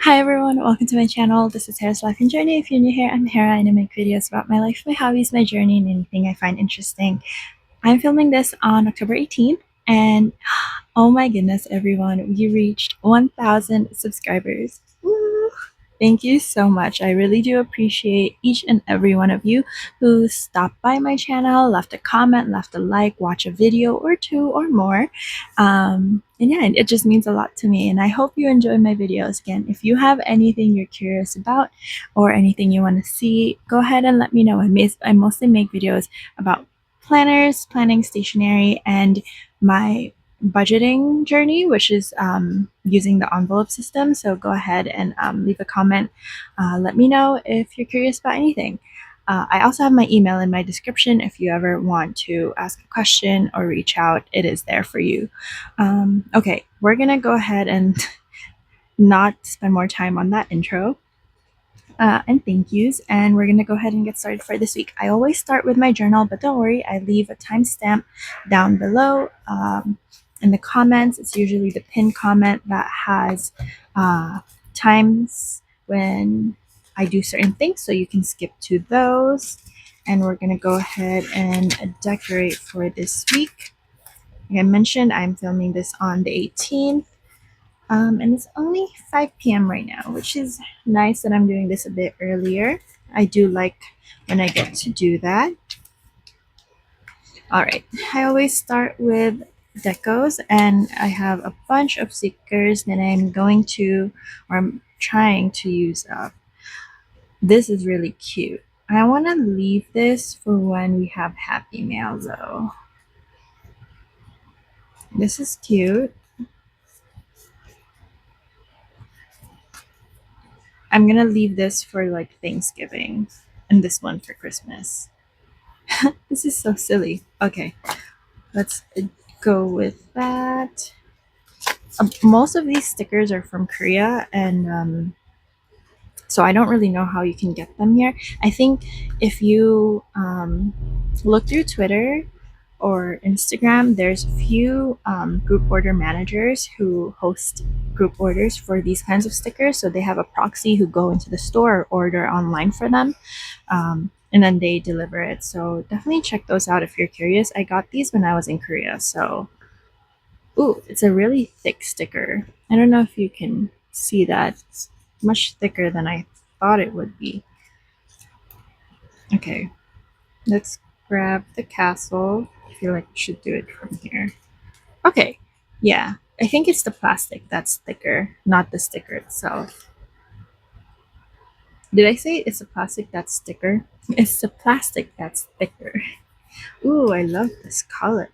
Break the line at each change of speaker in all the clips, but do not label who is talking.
Hi everyone, welcome to my channel. This is Hera's Life and Journey. If you're new here, I'm Hera and I make videos about my life, my hobbies, my journey, and anything I find interesting. I'm filming this on October 18th and oh my goodness everyone, we reached 1,000 subscribers. Woo! Thank you so much. I really do appreciate each and every one of you who stopped by my channel, left a comment, left a like, watch a video or two or more. And yeah, it just means a lot to me. And I hope you enjoy my videos. Again, if you have anything you're curious about or anything you want to see, go ahead and let me know. I mostly make videos about planners, planning, stationery, and my budgeting journey, which is using the envelope system. So go ahead and leave a comment. Let me know if you're curious about anything. I also have my email in my description if you ever want to ask a question or reach out. It is there for you. Okay, we're gonna go ahead and not spend more time on that intro and thank yous, and we're gonna go ahead and get started for this week. I always start with my journal, but don't worry, I leave a timestamp down below in the comments. It's usually the pinned comment that has times when I do certain things, so you can skip to those. And we're gonna go ahead and decorate for this week. Like I mentioned, I'm filming this on the 18th. And it's only 5 p.m. right now, which is nice that I'm doing this a bit earlier. I do like when I get to do that. All right, I always start with decos, and I have a bunch of stickers that I'm going to, or I'm trying to use up. This is really cute. I want to leave this for when we have Happy Mail though. This is cute. I'm gonna leave this for like Thanksgiving and this one for Christmas. This is so silly. Okay, let's go with that. Most of these stickers are from Korea, and so I don't really know how you can get them here. I think if you look through Twitter or Instagram, there's a few group order managers who host group orders for these kinds of stickers. So they have a proxy who go into the store or order online for them. And then they deliver it. So definitely check those out if you're curious. I got these when I was in Korea. So, ooh, it's a really thick sticker. I don't know if you can see that. It's much thicker than I thought it would be. Okay, let's grab the castle. I feel like we should do it from here. Okay, yeah, I think it's the plastic that's thicker, not the sticker itself. Did I say it's the plastic that's thicker? It's the plastic that's thicker. Ooh, I love this color.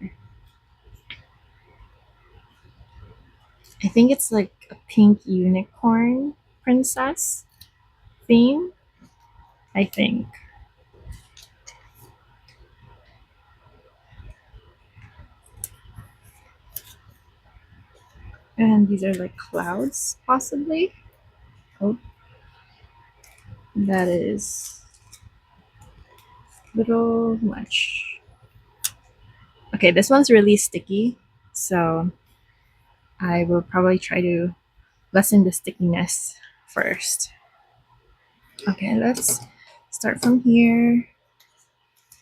I think it's like a pink unicorn princess theme. I think. And these are like clouds, possibly. Oh, that is a little much. Okay, this one's really sticky, so I will probably try to lessen the stickiness first. Okay, let's start from here.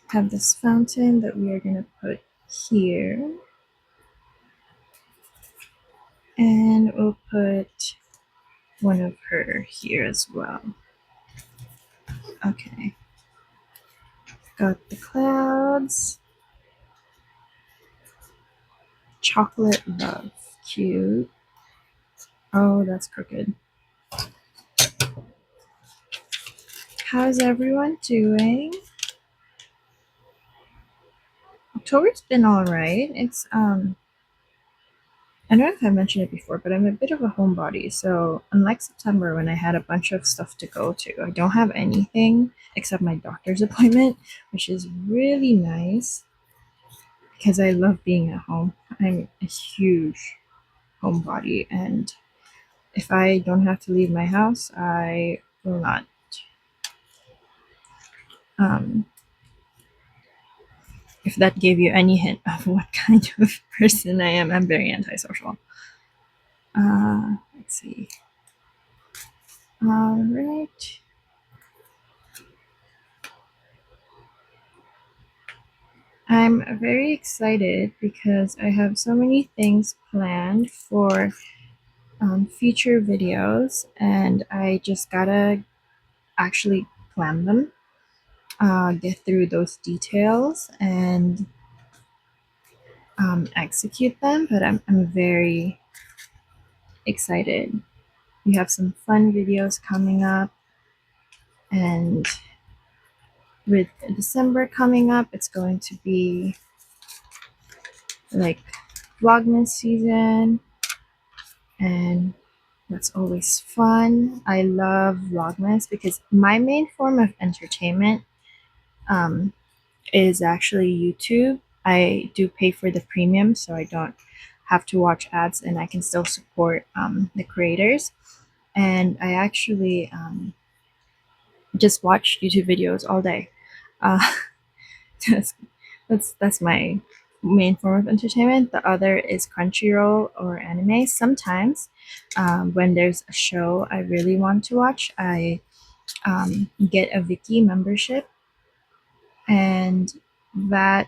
Have this fountain that we are gonna put here. And we'll put one of her here as well. Okay. Got the clouds. Chocolate love. Cute. Oh, that's crooked. How's everyone doing? October's been alright. It's I don't know if I mentioned it before, but I'm a bit of a homebody. So unlike September when I had a bunch of stuff to go to, I don't have anything except my doctor's appointment, which is really nice because I love being at home. I'm a huge homebody, and if I don't have to leave my house, I will not. Um, if that gave you any hint of what kind of person I am, I'm very antisocial. Let's see. All right. I'm very excited because I have so many things planned for future videos, and I just gotta actually plan them, get through those details, and execute them. But I'm very excited. We have some fun videos coming up, and with December coming up, it's going to be like Vlogmas season, and that's always fun. I love Vlogmas because my main form of entertainment um, is actually YouTube. I do pay for the premium, so I don't have to watch ads and I can still support the creators. And I actually just watch YouTube videos all day. Uh, that's, that's my main form of entertainment. The other is Crunchyroll or anime. Sometimes, when there's a show I really want to watch, I get a Viki membership, and that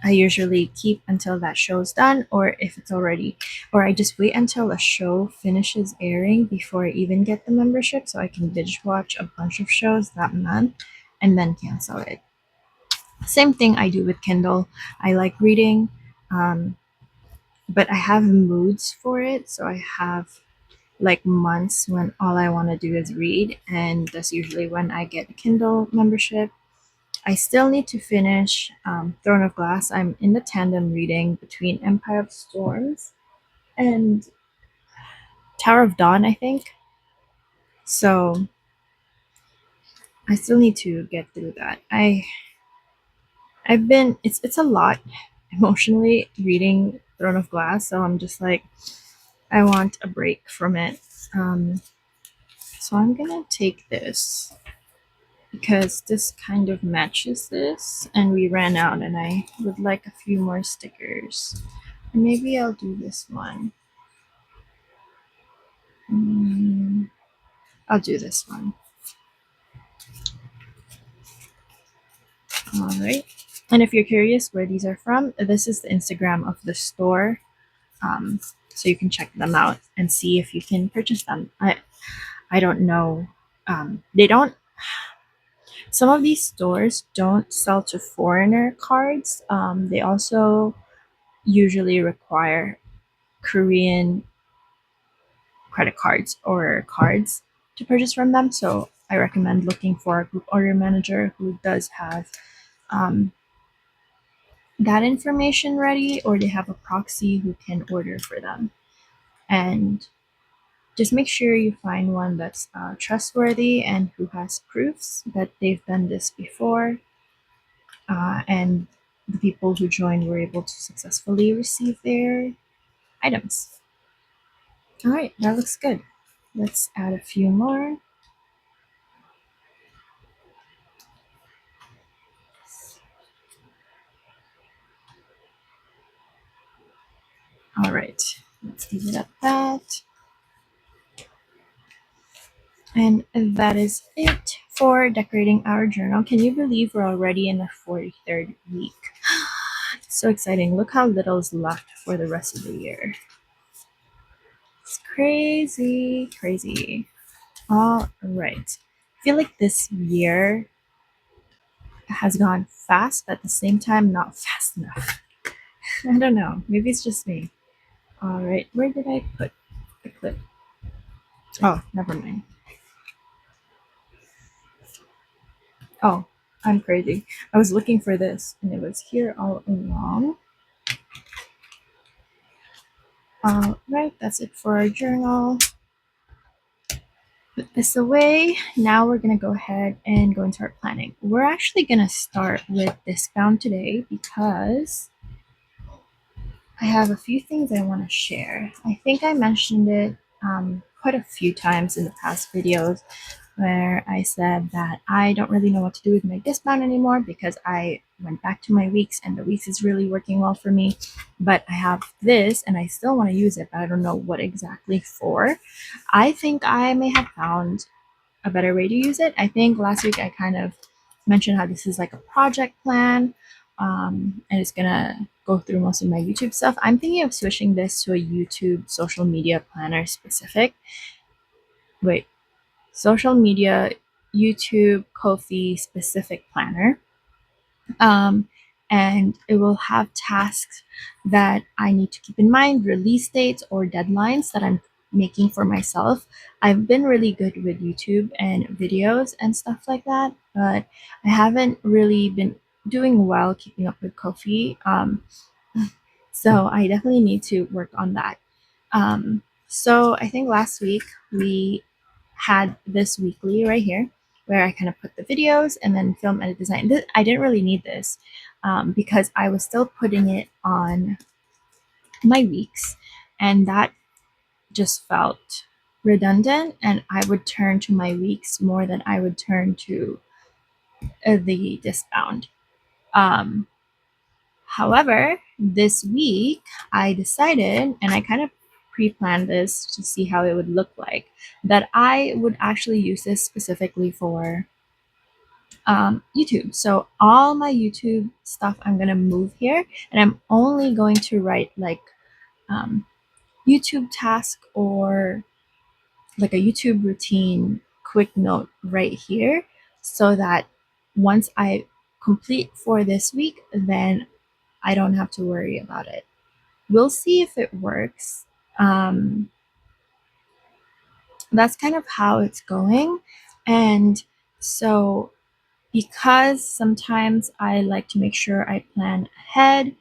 I usually keep until that show's done, or if it's already, or I just wait until a show finishes airing before I even get the membership so I can binge watch a bunch of shows that month and then cancel it. Same thing I do with Kindle. I like reading, um, but I have moods for it. So I have like months when all I want to do is read, and that's usually when I get a Kindle membership. I still need to finish Throne of Glass. I'm in the tandem reading between Empire of Storms and Tower of Dawn, I think. So I still need to get through that. I've been it's a lot emotionally reading Throne of Glass, so I'm just like I want a break from it. Um, so I'm gonna take this because this kind of matches this, and we ran out, and I would like a few more stickers. Maybe I'll do this one. Mm, I'll do this one. All right. And if you're curious where these are from, this is the Instagram of the store. So you can check them out and see if you can purchase them. I don't know. They don't. Some of these stores don't sell to foreigner cards. They also usually require Korean credit cards or cards to purchase from them. So I recommend looking for a group order manager who does have um, that information ready, or they have a proxy who can order for them. And just make sure you find one that's trustworthy and who has proofs that they've done this before, and the people who joined were able to successfully receive their items. All right, that looks good. Let's add a few more. All right, let's leave it at that. And that is it for decorating our journal. Can you believe we're already in the 43rd week? So exciting. Look how little is left for the rest of the year. It's crazy, crazy. All right. I feel like this year has gone fast, but at the same time, not fast enough. I don't know. Maybe it's just me. All right. Where did I put the clip? Oh, never mind. Oh, I'm crazy. I was looking for this and it was here all along. All right, that's it for our journal. Put this away. Now we're gonna go ahead and go into our planning. We're actually gonna start with Discbound today because I have a few things I want to share. I think I mentioned it quite a few times in the past videos where I said that I don't really know what to do with my Discbound anymore because I went back to my weeks and the weeks is really working well for me. But I have this and I still want to use it, but I don't know what exactly for. I think I may have found a better way to use it. I think last week I kind of mentioned how this is like a project plan, and it's gonna go through most of my YouTube stuff. I'm thinking of switching this to a YouTube social media planner specific. Wait, social media, YouTube, Ko-fi specific planner. Um, and it will have tasks that I need to keep in mind, release dates or deadlines that I'm making for myself. I've been really good with YouTube and videos and stuff like that, but I haven't really been doing well keeping up with Ko-fi. So I definitely need to work on that. So I think last week we had this weekly right here where I kind of put the videos and then film, edit, design. I didn't really need this because I was still putting it on my weeks, and that just felt redundant. And I would turn to my weeks more than I would turn to the Discbound. Um, However, this week I decided, and I kind of pre planned this to see how it would look like, that I would actually use this specifically for YouTube. So, all my YouTube stuff I'm going to move here, and I'm only going to write like um, YouTube task or like a YouTube routine quick note right here so that once I complete for this week, then I don't have to worry about it. We'll see if it works. Um, that's kind of how it's going. And so, because sometimes I like to make sure I plan ahead,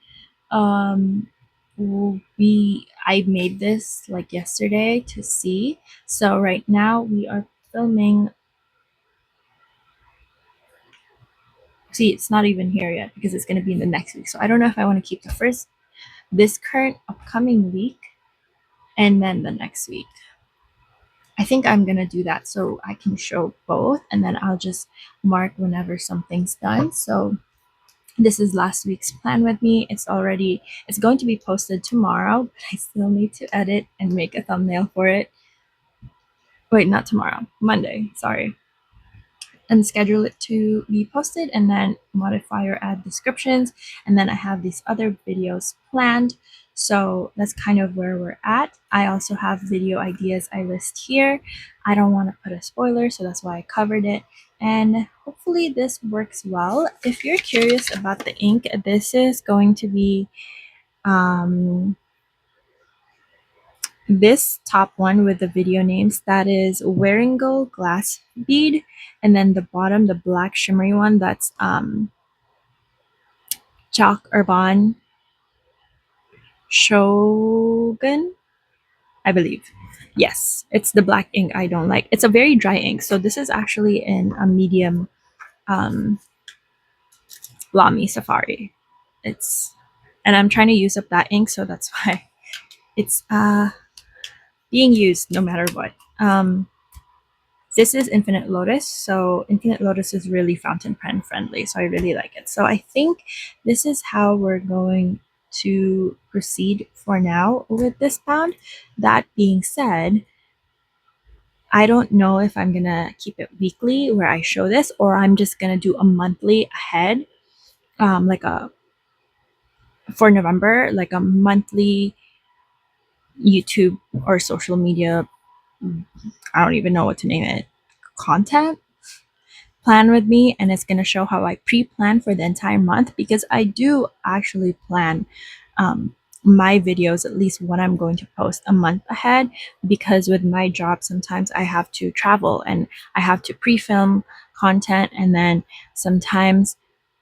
um, I made this like yesterday to see. So right now we are filming. See, it's not even here yet because it's going to be in the next week. So I don't know if I want to keep this current upcoming week, and then the next week. I think I'm gonna do that so I can show both, and then I'll just mark whenever something's done. So this is last week's plan with me. It's going to be posted tomorrow, but I still need to edit and make a thumbnail for it. Wait, not tomorrow, Monday, sorry. And schedule it to be posted, and then modify or add descriptions. And then I have these other videos planned. So that's kind of where we're at. I also have video ideas I list here. I don't want to put a spoiler, so that's why I covered it. And hopefully this works well. If you're curious about the ink, this is going to be this top one with the video names, that is Waringal Glass Bead, and then the bottom, the black shimmery one, that's Chalk Urban Shogun, I believe. Yes, it's the black ink I don't like. It's a very dry ink, so this is actually in a medium um, Lamy Safari. It's and I'm trying to use up that ink, so that's why it's being used no matter what. This is Infinite Lotus. So Infinite Lotus is really fountain pen friendly. So I really like it. So I think this is how we're going to proceed for now with this pound. That being said, I don't know if I'm going to keep it weekly where I show this, or I'm just going to do a monthly ahead, like a for November, like a monthly YouTube or social media. I don't even know what to name it. Content plan with me, and it's going to show how I pre-plan for the entire month, because I do actually plan my videos, at least what I'm going to post, a month ahead, because with my job sometimes I have to travel and I have to pre-film content, and then sometimes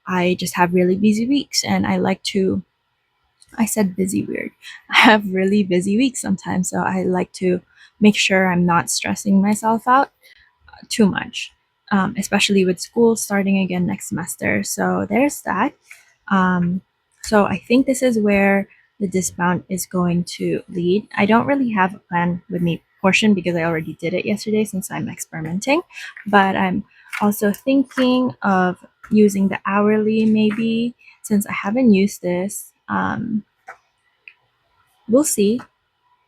I just have really busy weeks, and I said busy weird. I have really busy weeks sometimes, so I like to make sure I'm not stressing myself out too much, especially with school starting again next semester. So there's that. Um, so I think this is where the dismount is going to lead. I don't really have a plan with me portion because I already did it yesterday since I'm experimenting, but I'm also thinking of using the hourly maybe since I haven't used this. We'll see.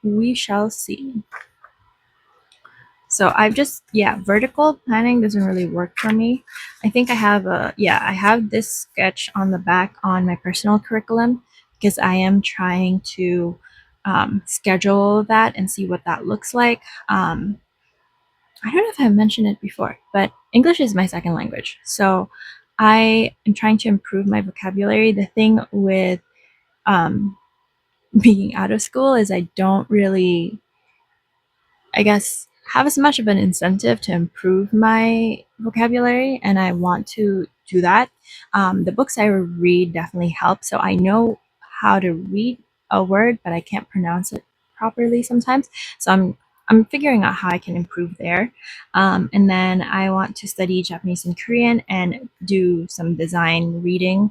We shall see. So I've just, yeah, vertical planning doesn't really work for me. I think I have I have this sketch on the back on my personal curriculum because I am trying to schedule that and see what that looks like. I don't know if I mentioned it before, but English is my second language. So I am trying to improve my vocabulary. The thing with um, being out of school is I don't really, I guess, have as much of an incentive to improve my vocabulary, and I want to do that. The books I read definitely help. So I know how to read a word, but I can't pronounce it properly sometimes. So I'm figuring out how I can improve there. And then I want to study Japanese and Korean and do some design reading.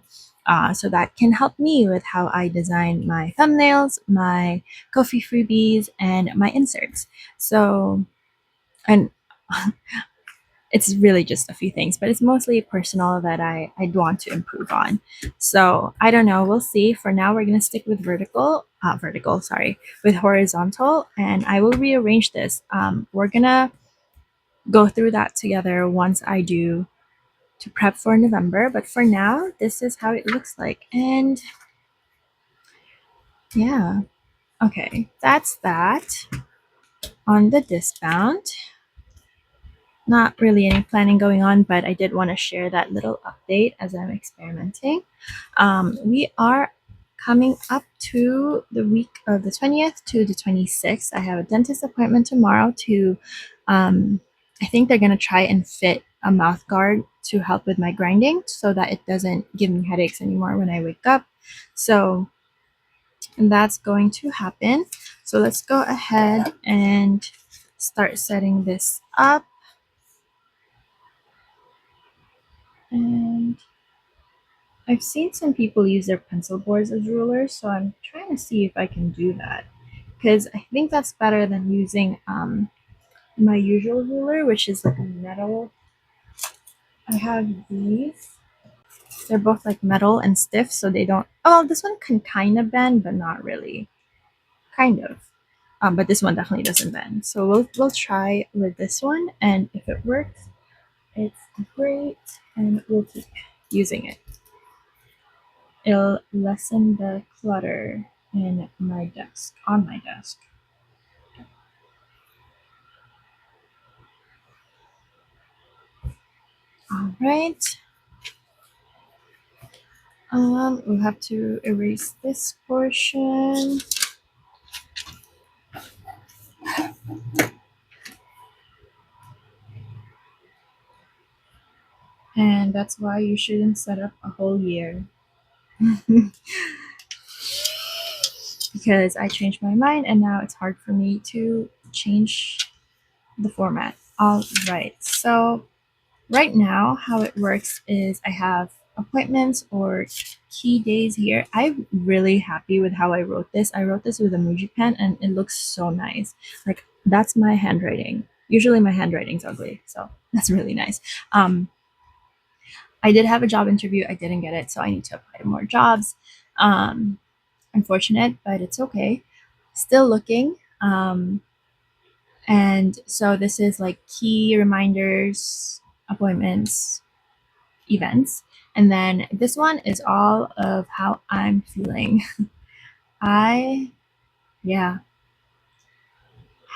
So that can help me with how I design my thumbnails, my Kofi freebies, and my inserts. So, and it's really just a few things, but it's mostly personal that I'd want to improve on. So I don't know. We'll see. For now, we're gonna stick with vertical. Sorry, with horizontal, and I will rearrange this. We're gonna go through that together once I do to prep for November. But for now, this is how it looks like, and yeah. Okay, that's that on the Discbound. Not really any planning going on, but I did want to share that little update as I'm experimenting. We are coming up to the week of the 20th to the 26th. I have a dentist appointment tomorrow to, I think they're going to try and fit a mouth guard to help with my grinding so that it doesn't give me headaches anymore when I wake up. So that's going to happen. So let's go ahead and start setting this up. And I've seen some people use their pencil boards as rulers, so I'm trying to see if I can do that because I think that's better than using my usual ruler, which is like metal. I have these. They're both like metal and stiff, so they don't. Oh, this one can kind of bend, but not really. Kind of. But this one definitely doesn't bend. So we'll try with this one, and if it works, it's great, and we'll keep using it. It'll lessen the clutter in my desk, on my desk. All right. We'll have to erase this portion. And that's why you shouldn't set up a whole year. Because I changed my mind and now it's hard for me to change the format. All right. So right now, how it works is I have appointments or key days here. I'm really happy with how I wrote this. I wrote this with a Muji pen and it looks so nice. Like that's my handwriting. Usually my handwriting's ugly, so that's really nice. I did have a job interview. I didn't get it, so I need to apply to more jobs. Um, Unfortunate, but it's okay. Still looking. And so this is like key reminders, appointments, events. And then this one is all of how I'm feeling. I, yeah,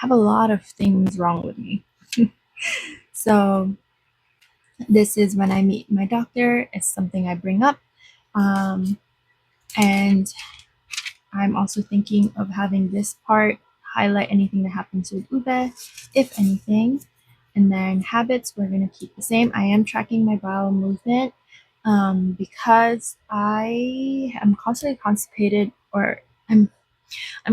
have a lot of things wrong with me. So this is when I meet my doctor. It's something I bring up. And I'm also thinking of having this part highlight anything that happens with Ube, if anything. And then habits, we're going to keep the same. I am tracking my bowel movement because I am constantly constipated, or I'm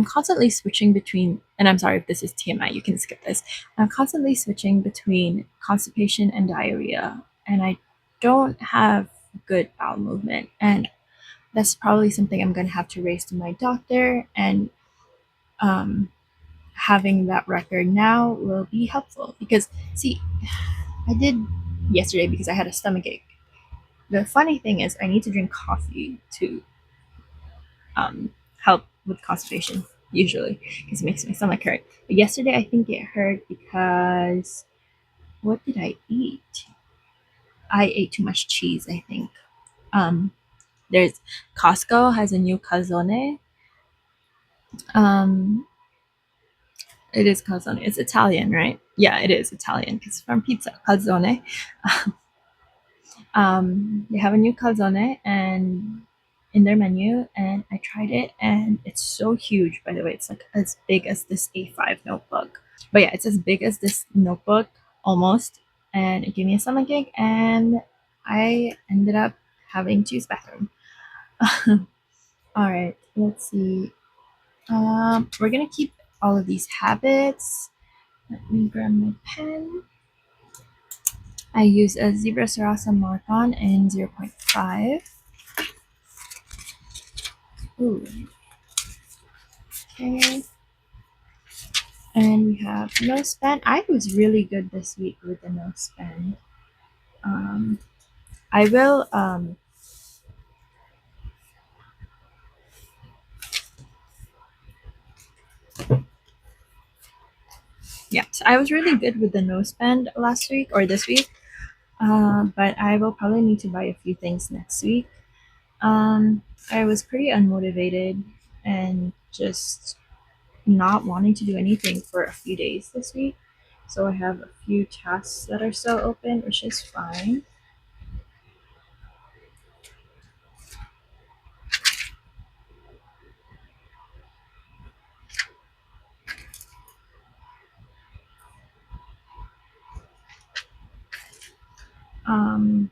constantly switching between, and I'm sorry if this is TMI, you can skip this. I'm constantly switching between constipation and diarrhea, and I don't have good bowel movement. And that's probably something I'm going to have to raise to my doctor, and um, having that record now will be helpful because, see, I did yesterday because I had a stomach ache. The funny thing is, I need to drink coffee to help with constipation. usually, because it makes my stomach hurt. But yesterday, I think it hurt because what did I eat? I ate too much cheese, I think. Um, there's Costco has a new calzone. Um, it is calzone. It's Italian, right? Yeah, it is Italian because from pizza, calzone. They have a new calzone and in their menu, and I tried it, and it's so huge. By the way, it's like as big as this A5 notebook. But yeah, it's as big as this notebook almost, and it gave me a stomachache, and I ended up having to use the bathroom. All right, let's see. We're gonna keep all of these habits. Let me grab my pen. I use a Zebra Sarasa Markon in 0.5. Ooh, okay. And we have no spend. I was really good this week with the no spend. Um, I will yeah, so I was really good with the no spend last week or this week. But I will probably need to buy a few things next week. I was pretty unmotivated and just not wanting to do anything for a few days this week. So I have a few tasks that are still open, which is fine. Um,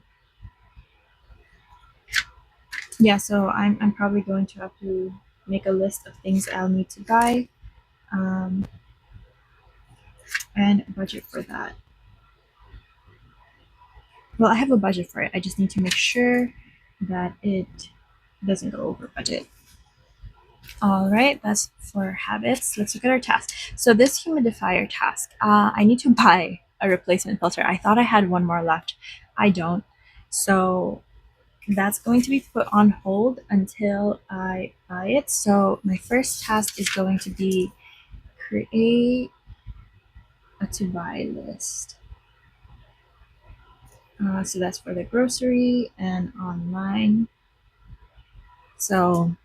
yeah, so I'm probably going to have to make a list of things I'll need to buy, um, and budget for that. Well, I have a budget for it. I just need to make sure that it doesn't go over budget. All right, that's for habits. Let's look at our task. So this humidifier task, I need to buy a replacement filter. I thought I had one more left. I don't. So that's going to be put on hold until I buy it. So my first task is going to be create a to buy list. So that's for the grocery and online. So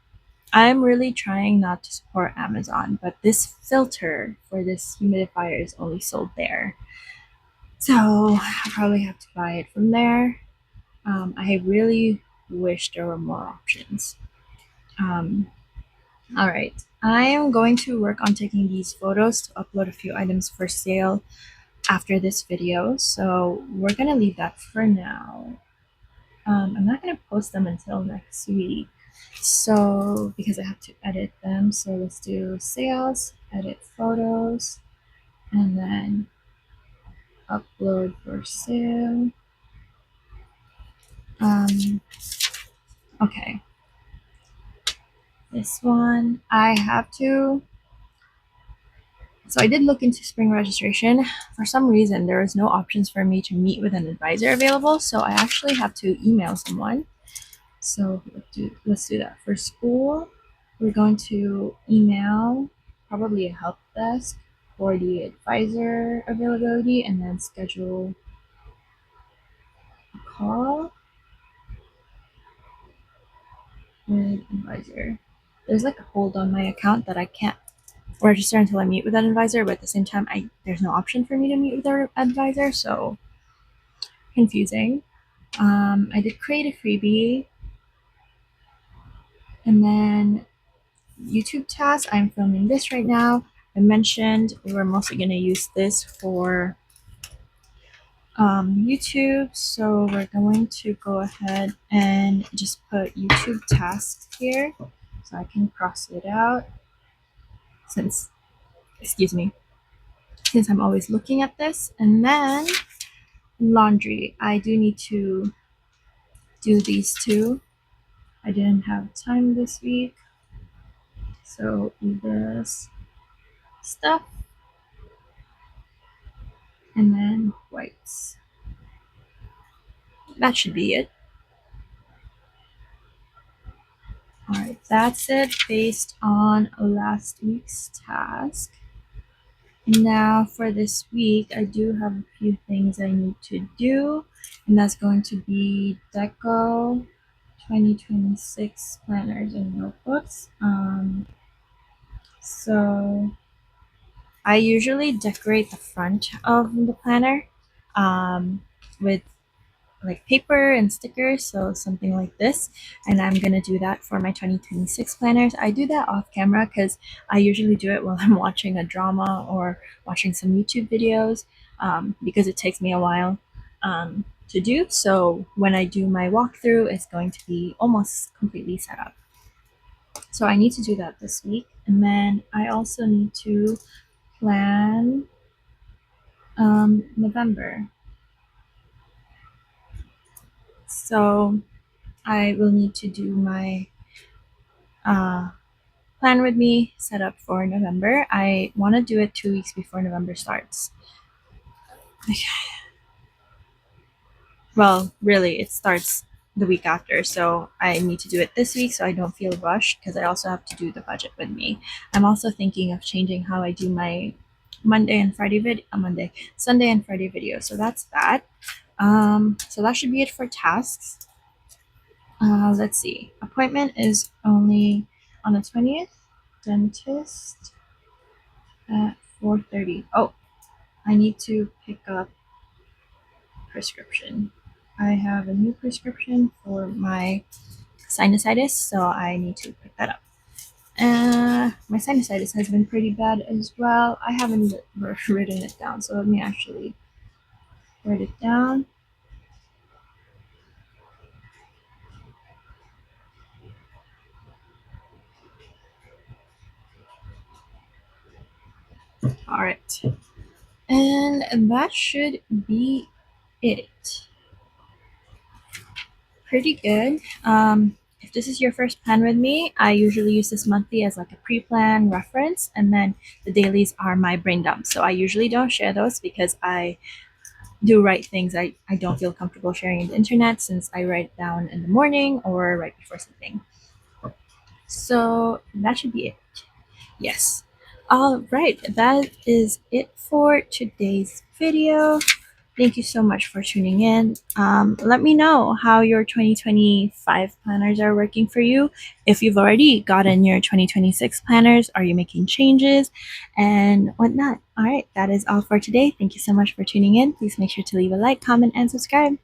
I'm really trying not to support Amazon, but this filter for this humidifier is only sold there. So I'll probably have to buy it from there. I really wish there were more options. Um, all right. I am going to work on taking these photos to upload a few items for sale after this video. So we're going to leave that for now. I'm not going to post them until next week. So, because I have to edit them. So let's do sales, edit photos, and then upload for sale. Um, okay. This one, I have to. So I did look into spring registration. For some reason, there is no options for me to meet with an advisor available. So I actually have to email someone. So let's do that. For school, we're going to email probably a help desk for the advisor availability and then schedule a call with advisor. There's like a hold on my account that I can't register until I meet with that advisor, but at the same time, there's no option for me to meet with our advisor, so confusing. I did create a freebie, and then YouTube task. I'm filming this right now. I mentioned we were mostly going to use this for YouTube, so we're going to go ahead and just put YouTube tasks here so I can cross it out since, excuse me, since I'm always looking at this. And then laundry. I do need to do these two. I didn't have time this week, so this stuff and then whites. That should be it. All right, that's it based on last week's task. Now for this week, I do have a few things I need to do, and that's going to be deco 2026 planners and notebooks. So I usually decorate the front of the planner with like paper and stickers, so something like this. And I'm gonna do that for my 2026 planners. I do that off camera because I usually do it while I'm watching a drama or watching some YouTube videos, because it takes me a while to do. So when I do my walkthrough, it's going to be almost completely set up. So I need to do that this week. And then I also need to plan November. So I will need to do my plan with me set up for November. I want to do it 2 weeks before November starts. Well, really, it starts the week after, so I need to do it this week so I don't feel rushed because I also have to do the budget with me. I'm also thinking of changing how I do my Sunday and Friday video. So that's that. So that should be it for tasks. Let's see. Appointment is only on the 20th. Dentist at 4:30. Oh, I need to pick up prescription. I have a new prescription for my sinusitis, so I need to pick that up. My sinusitis has been pretty bad as well. I haven't written it down, so let me actually write it down. All right, and that should be it. Pretty good. If this is your first plan with me, I usually use this monthly as like a pre-plan reference, and then the dailies are my brain dump. So I usually don't share those because I do write things I don't feel comfortable sharing on the internet since I write down in the morning or right before sleeping. So that should be it. Yes. All right, that is it for today's video. Thank you so much for tuning in. Let me know how your 2025 planners are working for you. If you've already gotten your 2026 planners, are you making changes and whatnot? All right, that is all for today. Thank you so much for tuning in. Please make sure to leave a like, comment, and subscribe.